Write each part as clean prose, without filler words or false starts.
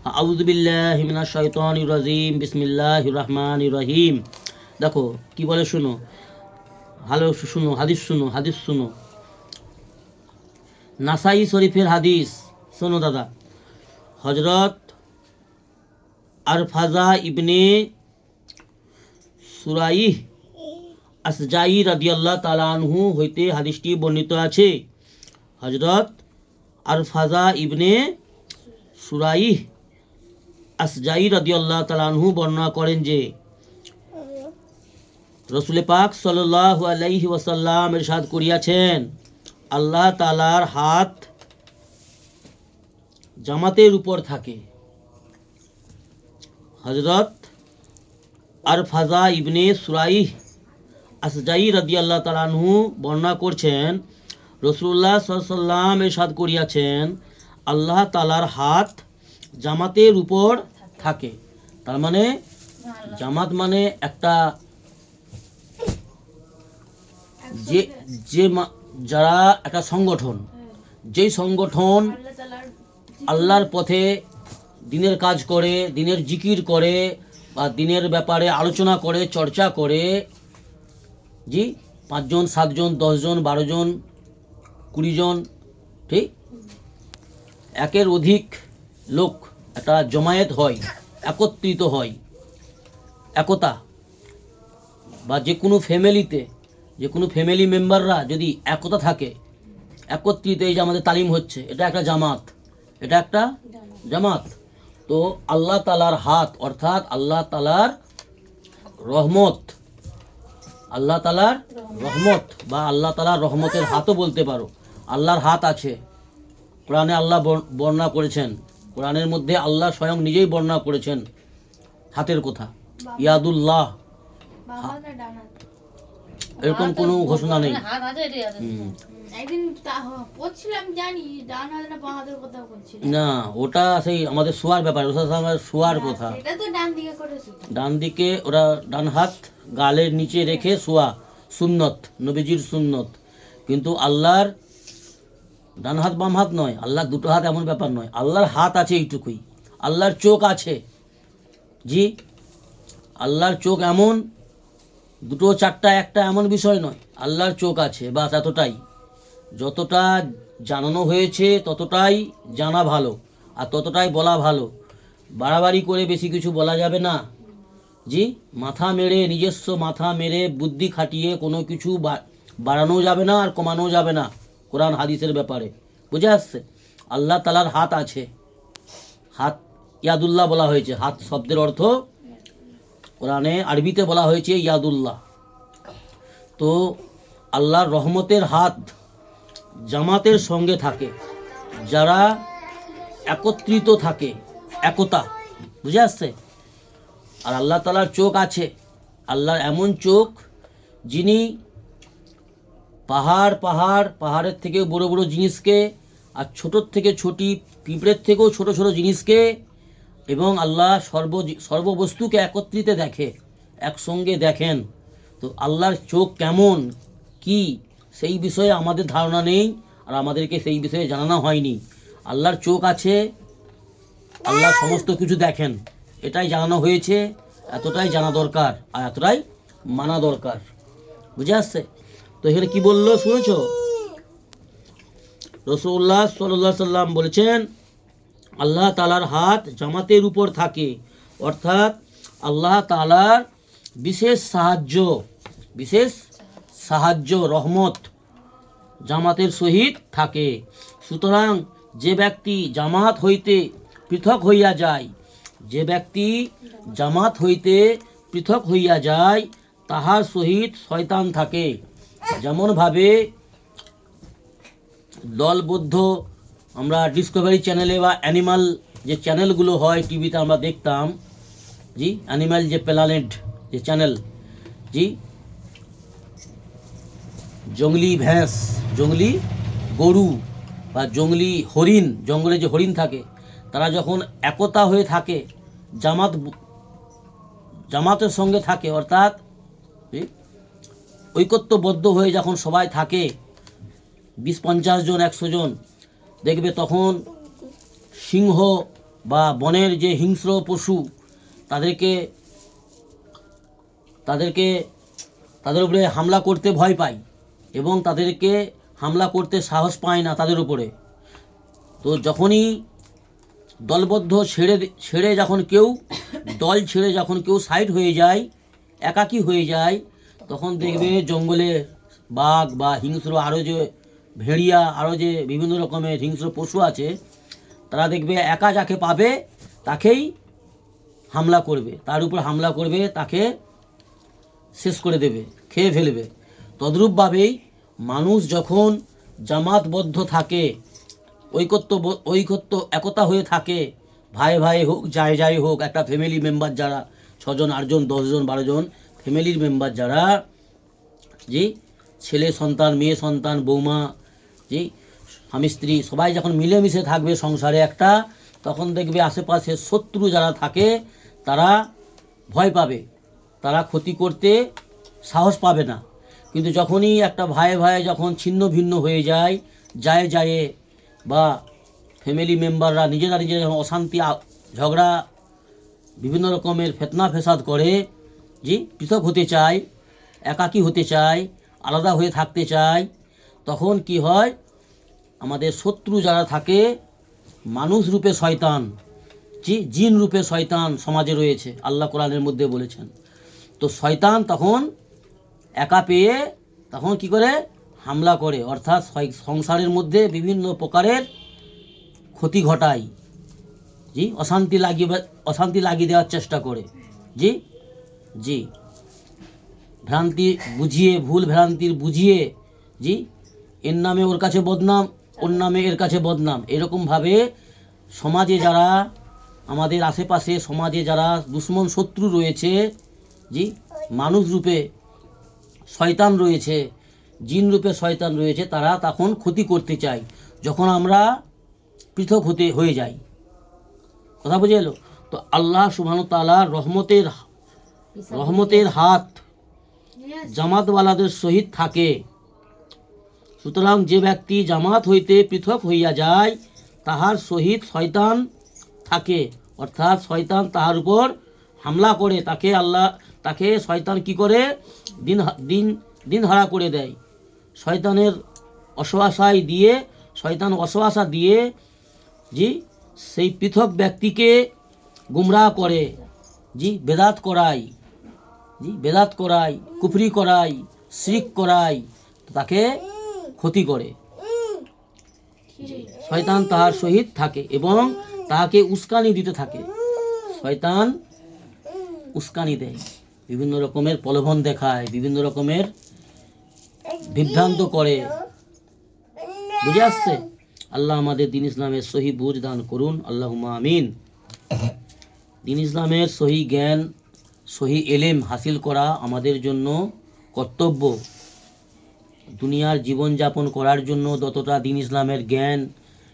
আউযু বিল্লাহি মিনাশ শাইতানির রাজিম বিসমিল্লাহির রহমানির রহিম। দেখো কি বলে শুনো, ভালো শুনো, হাদিস শুনো। নাসাই শরীফের হাদিস শোনো দাদা। হযরত আরফাজা ইবনে সুরাইহ আসজাই রাদিয়াল্লাহু তাআলা আনহু হইতে হাদিসটি বর্ণিত আছে। হযরত আরফাজা ইবনে সুরাইহ আসজাই রাদিয়াল্লাহু তাআলা আনহু বর্ণনা করেন যে রাসূল পাক সাল্লাল্লাহু আলাইহি ওয়াসাল্লাম ইরশাদ করিয়াছেন, আল্লাহ তাআলার হাত জামাতের উপর থাকে। হযরত আরফাজা ইবনে সুরাইহ আসজাই রাদিয়াল্লাহু তাআলা আনহু বর্ণনা করছেন, রাসূলুল্লাহ সাল্লাল্লাহু আলাইহি ওয়াসাল্লাম ইরশাদ করিয়াছেন, আল্লাহ তাআলার হাত জামাতের উপর থাকে। তার মানে জামাত মানে একটা যে যে যারা একটা সংগঠন, যেই সংগঠন আল্লাহর পথে দিনের কাজ করে, দিনের জিকির করে বা দিনের ব্যাপারে আলোচনা করে, চর্চা করে, জি 5 জন 7 জন 10 জন 12 জন 20 জন, ঠিক একের অধিক লোক একটা জমায়েত হয়, একত্রিত হয়, একতা, বা যে কোনো ফ্যামিলিতে যে কোনো ফ্যামিলি মেম্বাররা যদি একতা থাকে, একত্রিত, এই যে আমাদের তালিম হচ্ছে, এটা একটা জামাত, এটা একটা জামাত। তো আল্লাহ তাআলার হাত অর্থাৎ আল্লাহ তাআলার রহমত, আল্লাহ তাআলার রহমত বা আল্লাহ তাআলার রহমতের হাতও বলতে পারো। আল্লাহর হাত আছে, কোরআনে আল্লাহ বর্ণনা করেছেন, কোরআনের মধ্যে আল্লাহ স্বয়ং নিজেই বর্ণনা করেছেন হাতের কথা, ইয়াদুল্লাহ, এরকম কোনো ঘোষণা নেই। না, ওটা সেই আমাদের শোয়ার ব্যাপার, শোয়ার কথা। ডান দিকে ওরা ডান হাত গালের নিচে রেখে শোয়া সুন্নত, নবীজির সুন্নত। কিন্তু আল্লাহর ডান হাত বাম হাত নয়, আল্লাহ দুটো হাত এমন ব্যাপার নয়, আল্লাহর হাত আছে এইটুকুই। আল্লাহর চোখ আছে, জি আল্লাহর চোখ এমন দুটো চারটা একটা এমন বিষয় নয়, আল্লাহর চোখ আছে, বাস এতটাই। যতটা জানানো হয়েছে ততটাই জানা ভালো আর ততটাই বলা ভালো। বাড়াবাড়ি করে বেশি কিছু বলা যাবে না, জি মাথা মেরে, নিজস্ব মাথা মেরে বুদ্ধি খাটিয়ে কোনো কিছু বাড়ানো যাবে না আর কমানো যাবে না কোরআন হাদিসের ব্যাপারে, বুঝে আসছে? আল্লাহ তাআলার হাত আছে, হাত ইয়াদুল্লাহ বলা হয়েছে, হাত শব্দের অর্থ কোরআনে আরবিতে বলা হয়েছে ইয়াদুল্লাহ। তো আল্লাহর রহমতের হাত জামাতের সঙ্গে থাকে, যারা একত্রিত থাকে, একতা, বুঝে আসছে? আর আল্লাহ তাআলার চোখ আছে, আল্লাহর এমন চোখ যিনি পাহাড়ের থেকেও বড় বড় জিনিসকে আর ছোটোর থেকে ছোটি পিঁপড়ের থেকেও ছোট ছোট জিনিসকে, এবং আল্লাহ সর্ববস্তুকে একত্রিত দেখে, একসঙ্গে দেখেন। তো আল্লাহর চোখ কেমন কি সেই বিষয়ে আমাদের ধারণা নেই আর আমাদেরকে সেই বিষয়ে জানানো হয়নি। আল্লাহর চোখ আছে, আল্লাহ সমস্ত কিছু দেখেন, এটাই জানানো হয়েছে, এতটাই জানা দরকার আর এতটাই মানা দরকার, বুঝে আসছে? তো এখানে কি বললো শুনেছ? রাসূলুল্লাহ সাল্লাল্লাহু আলাইহি সাল্লাম বলেছেন, আল্লাহ তাআলার হাত জামাতের উপর থাকে, অর্থাৎ আল্লাহ তাআলার বিশেষ সাহায্য রহমত জামাতের সহিত থাকে। সুতরাং যে ব্যক্তি জামাত হইতে পৃথক হইয়া যায়, যে ব্যক্তি জামাত হইতে পৃথক হইয়া যায় তাহার সহিত শয়তান থাকে। যেমনভাবে দলবদ্ধ আমরা ডিসকভারি চ্যানেলে বা অ্যানিমাল যে চ্যানেলগুলো হয় টিভিতে আমরা দেখতাম, জি অ্যানিমাল যে প্ল্যানেট যে চ্যানেল, জি জঙ্গলি ভ্যাঁস, জঙ্গলি গরু বা জঙ্গলি হরিণ, জঙ্গলে যে হরিণ থাকে, তারা যখন একতা হয়ে থাকে, জামাতের সঙ্গে থাকে, অর্থাৎ ঐকত্যবদ্ধ হয়ে যখন সবাই থাকে 20-50 জন 100 জন, দেখবে তখন সিংহ বা বনের যে হিংস্র পশু তাদেরকে তাদের উপরে হামলা করতে ভয় পায় এবং তাদেরকে হামলা করতে সাহস পায় না তাদের উপরে। তো যখনই দলবদ্ধ ছেড়ে যখন কেউ দল ছেড়ে যখন কেউ সাইড হয়ে যায়, একাকী হয়ে যায়, তখন দেখবে জঙ্গলে বাঘ বা হিংস্র আরও যে ভেড়িয়া আরও যে বিভিন্ন রকমের হিংস্র পশু আছে, তারা দেখবে একা যাকে পাবে তাকেই হামলা করবে, তার উপর হামলা করবে, তাকে শেষ করে দেবে, খেয়ে ফেলবে। তদ্রূপভাবেই মানুষ যখন জামাতবদ্ধ থাকে, ঐকত্য একতা হয়ে থাকে, ভাই ভাই হোক যাই হোক, একটা ফ্যামিলি মেম্বার যারা 6 জন 8 জন 10 জন 12 জন ফ্যামিলির মেম্বার যারা, জি, ছেলে সন্তান মেয়ে সন্তান বৌমা, জি, স্বামী স্ত্রী সবাই যখন মিলেমিশে থাকবে সংসারে একটা, তখন দেখবে আশেপাশে শত্রু যারা থাকে তারা ভয় পাবে, তারা ক্ষতি করতে সাহস পাবে না। কিন্তু যখনই একটা ভাই যখন ছিন্ন ভিন্ন হয়ে যায় বা ফ্যামিলি মেম্বাররা নিজেরা যখন অশান্তি ঝগড়া বিভিন্ন রকমের ফেতনা ফেসাদ করে, জি, পৃথক হতে চায়, একাকী হতে চায়, আলাদা হয়ে থাকতে চায়, তখন কি হয়, আমাদের শত্রু যারা থাকে, মানুষ রূপে শয়তান, জি, জিন রূপে শয়তান সমাজে রয়েছে, আল্লাহ কোরআনের মধ্যে বলেছেন। তো শয়তান তখন একা পেয়ে তখন কি করে হামলা করে, অর্থাৎ সংসারের মধ্যে বিভিন্ন প্রকারের ক্ষতি ঘটায়, জি, অশান্তি লাগিয়ে দেওয়ার চেষ্টা করে, জি জি ভ্রান্তি বুঝিয়ে, ভুল ভ্রান্তির বুঝিয়ে, জি, এর নামে ওর কাছে বদনাম, ওর নামে এর কাছে বদনাম, এরকমভাবে সমাজে যারা আমাদের আশেপাশে সমাজে যারা দুশ্মন শত্রু রয়েছে, জি, মানুষ রূপে শয়তান রয়েছে, জিন রূপে শয়তান রয়েছে, তারা তখন ক্ষতি করতে চায় যখন আমরা পৃথক হয়ে যাই। কথা বুঝে এলো? তো আল্লাহ সুবহানাহু ওয়া তাআলার রহমতের হাত জামাতওয়ালাদের সহিত থাকে। সুতরাং যে ব্যক্তি জামাত হইতে পৃথক হইয়া যায় তাহার সহিত শয়তান থাকে, অর্থাৎ শয়তান তাহার উপর হামলা করে, তাকে শয়তান কি করে দিন হারা করে দেয়। শয়তান অসহাসা দিয়ে, জি, সেই পৃথক ব্যক্তিকে গুমরাহ করে, জি, বেদাত করায়, কুফরি করায়, শিরক করায়, তাকে ক্ষতি করে। শয়তান তাহার সহিত থাকে এবং তাহাকে উস্কানি দিতে থাকে। শয়তান উস্কানি দেয়, বিভিন্ন রকমের প্রলোভন দেখায়, বিভিন্ন রকমের বিভ্রান্ত করে। বুঝে আসছে? আল্লাহ আমাদের দ্বীন ইসলামের সহি বুঝ দান করুন, আল্লাহুম্মা আমিন। দ্বীন ইসলামের সহি জ্ঞান, সহি এলেম হাসিল করা আমাদের জন্য কর্তব্য। দুনিয়ার জীবনযাপন করার জন্য যতটা দ্বীন ইসলামের জ্ঞান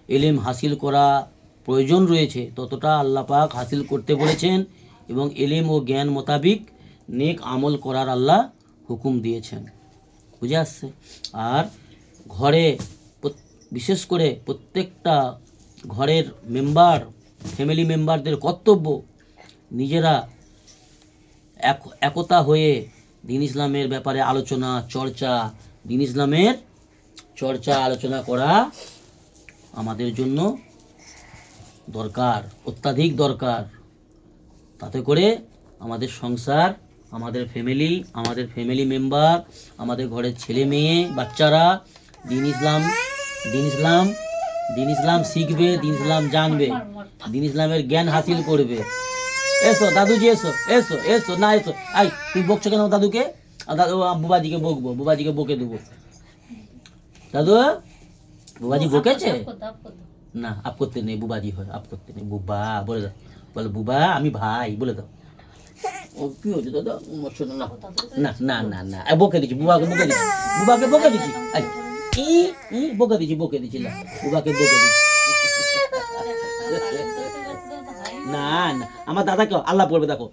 এলেম হাসিল করা প্রয়োজন রয়েছে, ততটা আল্লাহ পাক হাসিল করতে বলেছেন এবং এলেম ও জ্ঞান মোতাবিক নেক আমল করার আল্লাহ হুকুম দিয়েছেন। বুঝে আসছে? আর ঘরে বিশেষ করে প্রত্যেকটা ঘরের ফ্যামিলি মেম্বারদের কর্তব্য নিজেরা একতা হয়ে দ্বীন ইসলামের ব্যাপারে দ্বীন ইসলামের আলোচনা করা আমাদের জন্য দরকার, অত্যাধিক দরকার। তাতে করে আমাদের সংসার, আমাদের ফ্যামিলি মেম্বার, আমাদের ঘরের ছেলে মেয়ে বাচ্চারা দ্বীন ইসলাম শিখবে, দ্বীন ইসলাম জানবে, দ্বীন ইসলামের জ্ঞান হাসিল করবে। এসো দাদুজি, এসো না, এসো। আই, তুই বকছো কেন দাদুকে? বুবাজিকে বকবো, বুবাজিকে বকে দেবো। দাদু, বুবাজি বকেছে না, আপ করতে নেই, বুবাজি হয়, আপ করতে নেই। বুবা বলে দাও, বলো বুবা আমি ভাই বলে দাও। ও কি হয়েছে দাদা? না না না, বকে দিচ্ছি, বুবাকে বকে দিচ্ছি, বুবাকে বকে দিচ্ছি না, বুবাকে বকে দিচ্ছি। না না, আমার দাদাকে আল্লাহ পড়বে, দেখো